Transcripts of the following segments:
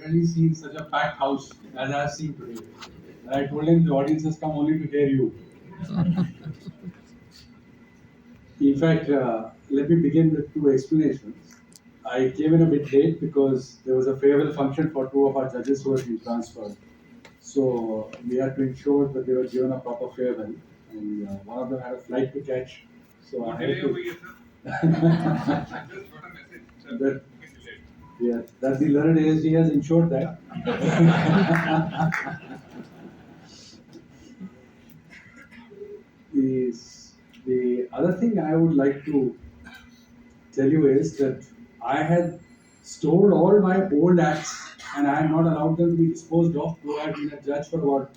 rarely seen such a packed house as I have seen today. I told him the audience has come only to hear you. In fact, let me begin with two explanations. I came in a bit late because there was a farewell function for two of our judges who had been transferred. So we had to ensure that they were given a proper farewell, and one of them had a flight to catch. So I had to. That, yeah, that the learned ASD has ensured that. is the other thing I would like to tell you is that I had stored all my old acts and I had not allowed them to be disposed of, though I had been a judge for about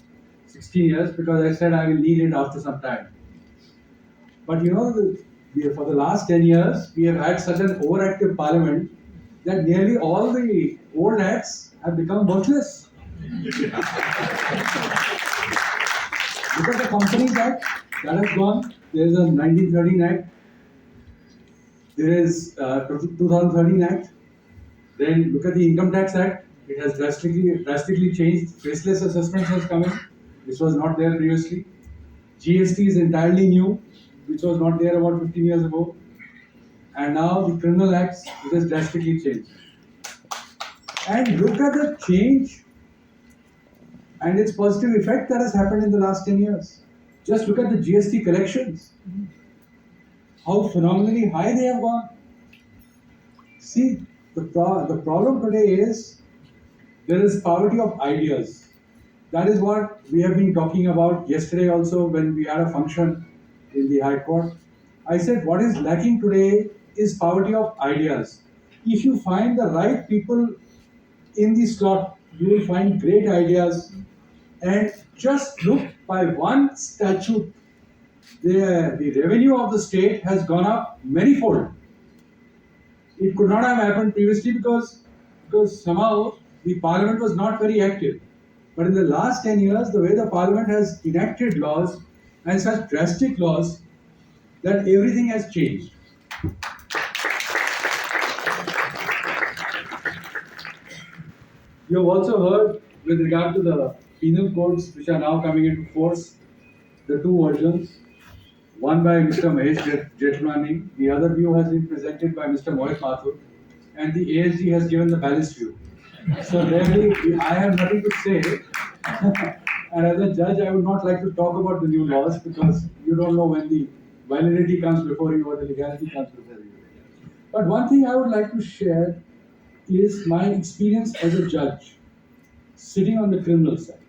16 years because I said I will need it after some time. But you know, for the last 10 years, we have had such an overactive parliament that nearly all the old acts have become worthless. Look at the Companies Act, that has gone. There is a 1913 Act. There is 2013 Act. Then look at the Income Tax Act. It has drastically changed. Faceless assessments has come in, which was not there previously. GST is entirely new, which was not there about 15 years ago. And now the Criminal Acts, it has drastically changed. And look at the change and its positive effect that has happened in the last 10 years. Just look at the GST collections. How phenomenally high they have gone. See, the problem today is there is poverty of ideas. That is what we have been talking about yesterday also when we had a function in the High Court. I said what is lacking today is poverty of ideas. If you find the right people in the slot, you will find great ideas. And just look by one statute, the revenue of the state has gone up manyfold. It could not have happened previously because somehow the parliament was not very active. But in the last 10 years, the way the parliament has enacted laws and such drastic laws that everything has changed. You have also heard with regard to the penal codes which are now coming into force, the two versions. One by Mr. Mahesh Jethlani, the other view has been presented by Mr. Mohit Mathur, and the ASG has given the balanced view. So really, I have nothing to say. And as a judge, I would not like to talk about the new laws because you don't know when the validity comes before you or the legality comes before you. But one thing I would like to share is my experience as a judge sitting on the criminal side.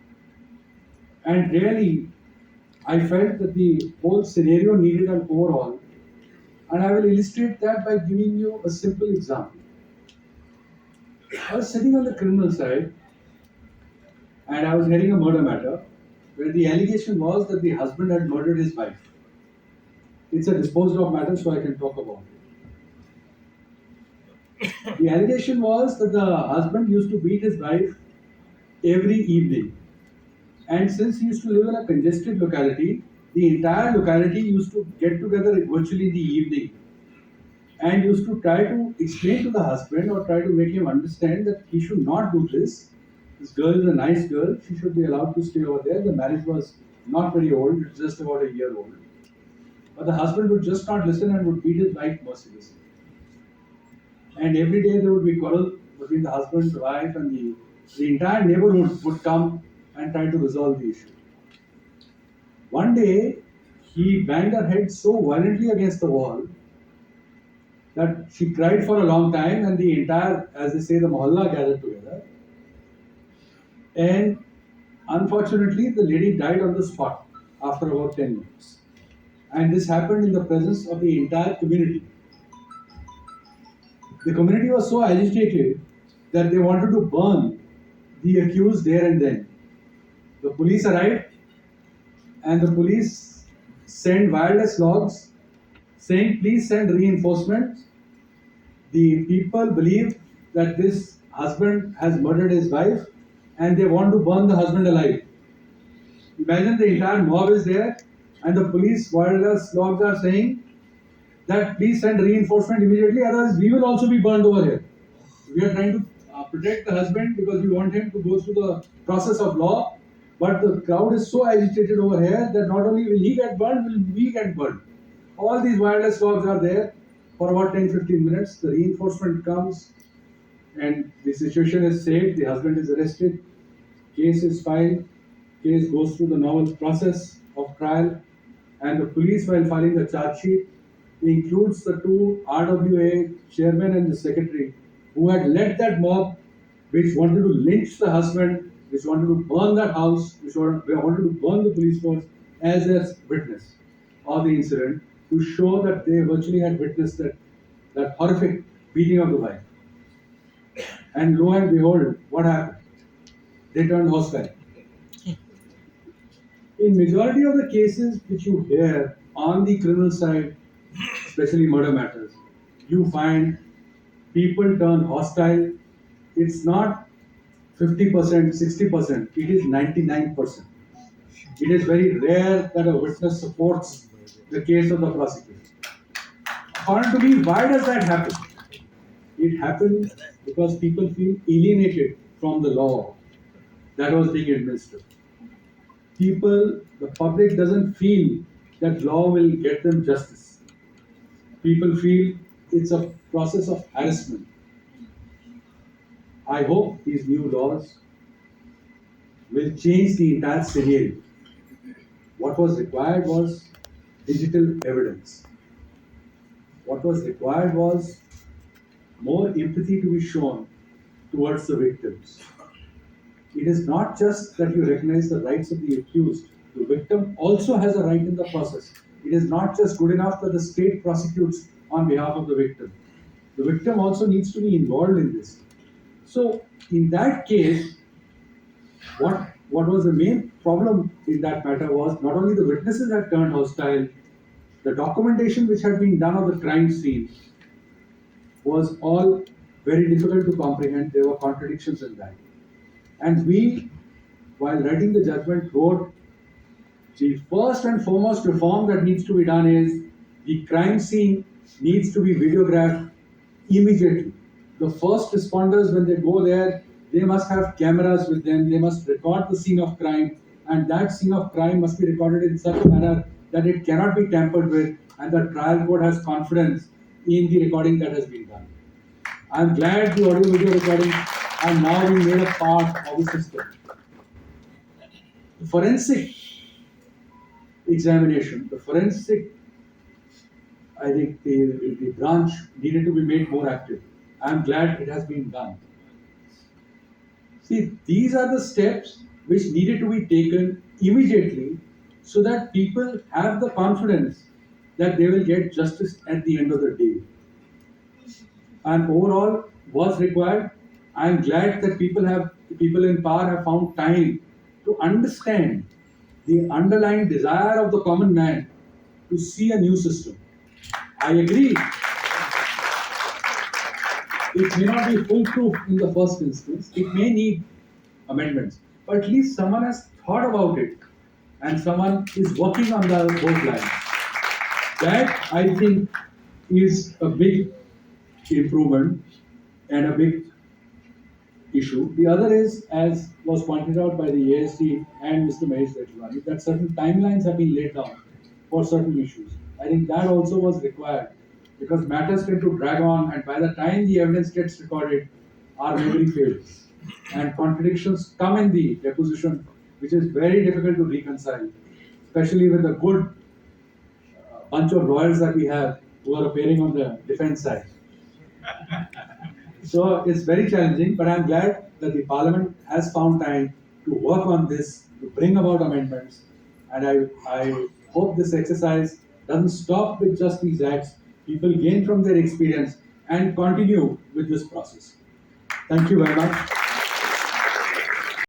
And really, I felt that the whole scenario needed an overhaul, and I will illustrate that by giving you a simple example. I was sitting on the criminal side, and I was hearing a murder matter where the allegation was that the husband had murdered his wife. It's a disposed of matter, so I can talk about it. The allegation was that the husband used to beat his wife every evening. And since he used to live in a congested locality, the entire locality used to get together virtually in the evening and used to try to explain to the husband or try to make him understand that he should not do this. This girl is a nice girl, she should be allowed to stay over there. The marriage was not very old, it's just about a year old. But the husband would just not listen and would beat his wife mercilessly. And every day there would be quarrel between the husband, the wife, and the entire neighborhood would come and try to resolve the issue. One day, he banged her head so violently against the wall that she cried for a long time, and the entire, as they say, the mohalla gathered together. And unfortunately, the lady died on the spot after about 10 minutes. And this happened in the presence of the entire community. The community was so agitated that they wanted to burn the accused there and then. The police arrived and the police sent wireless logs saying, please send reinforcements. The people believe that this husband has murdered his wife and they want to burn the husband alive. Imagine the entire mob is there and the police wireless logs are saying that please send reinforcement immediately, otherwise we will also be burned over here. We are trying to protect the husband because we want him to go through the process of law. But the crowd is so agitated over here that not only will he get burned, will we get burned. All these wireless logs are there for about 10-15 minutes. The reinforcement comes and the situation is saved. The husband is arrested. Case is filed. Case goes through the normal process of trial. And the police, while filing the charge sheet, includes the two RWA chairman and the secretary who had led that mob which wanted to lynch the husband, which wanted to burn that house, which wanted to burn the police force as a witness of the incident to show that they virtually had witnessed that horrific beating of the wife. And lo and behold, what happened? They turned hostile. In majority of the cases which you hear on the criminal side, especially murder matters, you find people turn hostile. It's not 50%, 60%, it is 99%. It is very rare that a witness supports the case of the prosecution. According to me, why does that happen? It happened because people feel alienated from the law that was being administered. The public doesn't feel that law will get them justice. People feel it's a process of harassment. I hope these new laws will change the entire scenario. What was required was digital evidence. What was required was more empathy to be shown towards the victims. It is not just that you recognize the rights of the accused. The victim also has a right in the process. It is not just good enough that the state prosecutes on behalf of the victim. The victim also needs to be involved in this. So, in that case, what was the main problem in that matter was not only the witnesses had turned hostile, the documentation which had been done of the crime scene was all very difficult to comprehend. There were contradictions in that. And we, while writing the judgment, wrote the first and foremost reform that needs to be done is the crime scene needs to be videographed immediately. The first responders, when they go there, they must have cameras with them, they must record the scene of crime, and that scene of crime must be recorded in such a manner that it cannot be tampered with, and the trial court has confidence in the recording that has been done. I am glad the audio video recording are now being made a part of the system. The forensic examination, the forensic, I think the branch needed to be made more active. I am glad it has been done. See, these are the steps which needed to be taken immediately so that people have the confidence that they will get justice at the end of the day. And overall, was required. I am glad that people in power have found time to understand the underlying desire of the common man to see a new system. I agree. It may not be foolproof in the first instance. It may need amendments. But at least someone has thought about it and someone is working on those lines. That, I think, is a big improvement and a big issue. The other is, as was pointed out by the ASD and Mr. Mahesh Deshwani, that certain timelines have been laid down for certain issues. I think that also was required because matters tend to drag on, and by the time the evidence gets recorded, our memory fails. And contradictions come in the deposition, which is very difficult to reconcile, especially with the good bunch of lawyers that we have who are appearing on the defense side. So it's very challenging, but I'm glad that the Parliament has found time to work on this, to bring about amendments, and I hope this exercise doesn't stop with just these acts. People gain from their experience and continue with this process. Thank you very much.